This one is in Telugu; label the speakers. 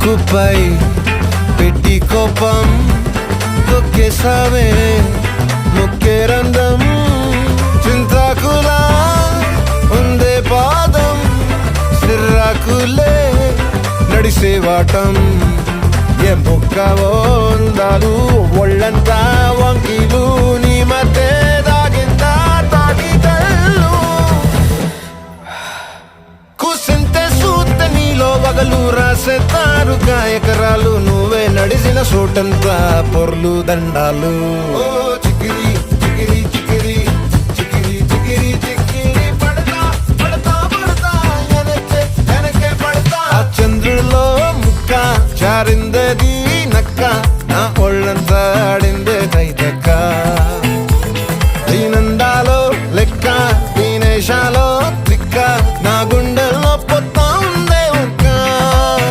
Speaker 1: ముక్కుపై పెట్టి కోపం తొక్కేసావే ముక్కేరందం చింతాకులా ఉందే పాదం సిర్రాకులే నడిసేవాటం ఏ ముక్కవో అందాలు ఒళ్ళంతా వంకీలు నీ మధ్య దాగిందా తాగి కళ్ళు కూసింతే సూత నీలో వగలు రాసేతారుగా ఎకరాలు నువ్వే నడిసిన చోటంతా పొర్లు దండాలు ఓ చికిరి చికిరి చికిరి చికిరి చికిరి చికిరి పడతా పడతా పడతా వెనకే పడతా ఆ చంద్రుల్లో ముక్క చారిందది నక్క నా ఒళ్ళంతా ఆడిందే